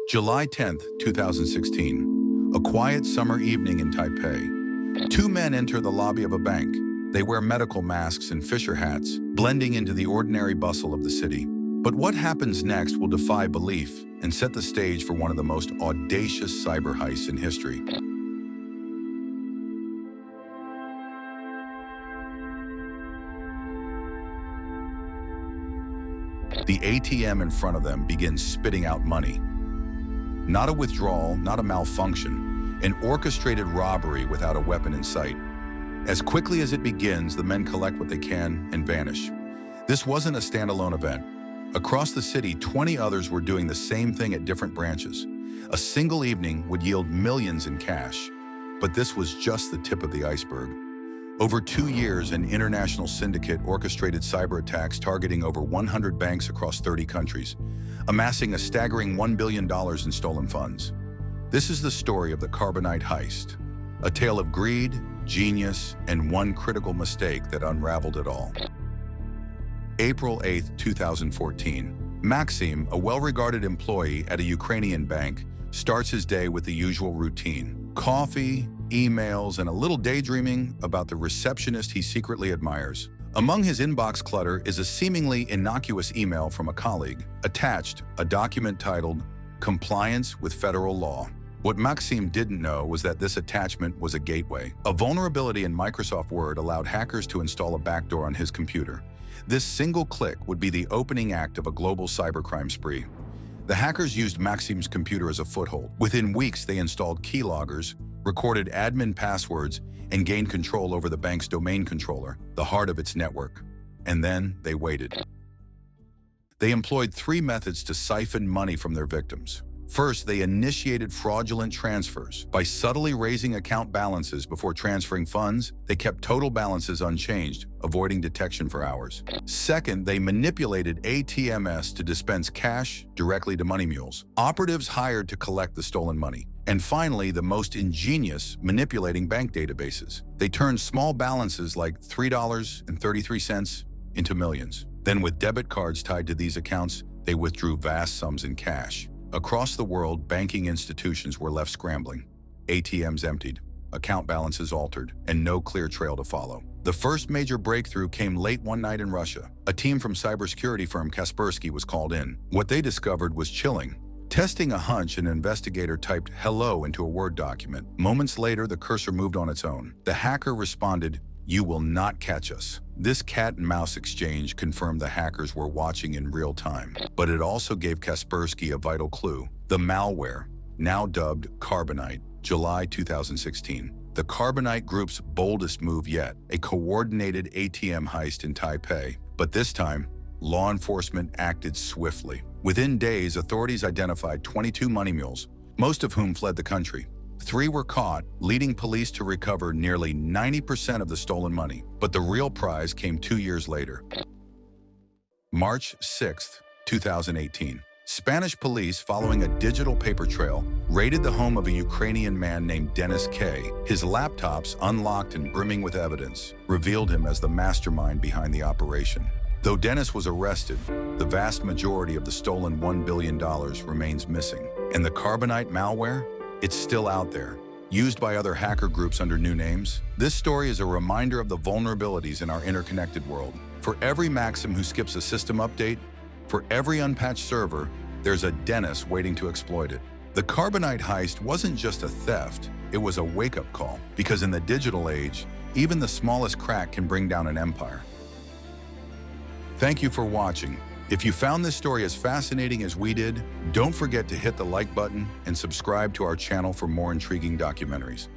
July 10th, 2016. A quiet summer evening in Taipei. Two men enter the lobby of a bank. They wear medical masks and fisher hats, blending into the ordinary bustle of the city. But what happens next will defy belief and set the stage for one of the most audacious cyber heists in history. The ATM in front of them begins spitting out money. Not a withdrawal, not a malfunction, an orchestrated robbery without a weapon in sight. As quickly as it begins, the men collect what they can and vanish. This wasn't a standalone event. Across the city, 20 others were doing the same thing at different branches. A single evening would yield millions in cash. But this was just the tip of the iceberg. Over 2 years, an international syndicate orchestrated cyber attacks targeting over 100 banks across 30 countries, amassing a staggering $1 billion in stolen funds. This is the story of the Carbonite Heist, a tale of greed, genius, and one critical mistake that unraveled it all. April 8, 2014. Maxim, a well-regarded employee at a Ukrainian bank, starts his day with the usual routine: coffee, emails, and a little daydreaming about the receptionist he secretly admires. Among his inbox clutter is a seemingly innocuous email from a colleague. Attached, a document titled, "Compliance with Federal Law." What Maxim didn't know was that this attachment was a gateway. A vulnerability in Microsoft Word allowed hackers to install a backdoor on his computer. This single click would be the opening act of a global cybercrime spree. The hackers used Maxim's computer as a foothold. Within weeks, they installed keyloggers, recorded admin passwords, and gained control over the bank's domain controller, the heart of its network. And then they waited. They employed 3 methods to siphon money from their victims. First, they initiated fraudulent transfers. By subtly raising account balances before transferring funds, they kept total balances unchanged, avoiding detection for hours. Second, they manipulated ATMs to dispense cash directly to money mules, operatives hired to collect the stolen money. And finally, the most ingenious, manipulating bank databases. They turned small balances like $3.33 into millions. Then with debit cards tied to these accounts, they withdrew vast sums in cash. Across the world, banking institutions were left scrambling. ATMs emptied, account balances altered, and no clear trail to follow. The first major breakthrough came late one night in Russia. A team from cybersecurity firm Kaspersky was called in. What they discovered was chilling. Testing a hunch, an investigator typed "hello" into a Word document. Moments later, the cursor moved on its own. The hacker responded, "You will not catch us." This cat-and-mouse exchange confirmed the hackers were watching in real time. But it also gave Kaspersky a vital clue: the malware, now dubbed Carbonite. July 2016. The Carbonite Group's boldest move yet, a coordinated ATM heist in Taipei. But this time, law enforcement acted swiftly. Within days, authorities identified 22 money mules, most of whom fled the country. 3 were caught, leading police to recover nearly 90% of the stolen money. But the real prize came 2 years later. March 6, 2018. Spanish police, following a digital paper trail, raided the home of a Ukrainian man named Dennis K. His laptops, unlocked and brimming with evidence, revealed him as the mastermind behind the operation. Though Dennis was arrested, the vast majority of the stolen $1 billion remains missing. And the Carbonite malware? It's still out there, used by other hacker groups under new names. This story is a reminder of the vulnerabilities in our interconnected world. For every Maxim who skips a system update, for every unpatched server, there's a Dennis waiting to exploit it. The Carbonite heist wasn't just a theft, it was a wake-up call. Because in the digital age, even the smallest crack can bring down an empire. Thank you for watching. If you found this story as fascinating as we did, don't forget to hit the like button and subscribe to our channel for more intriguing documentaries.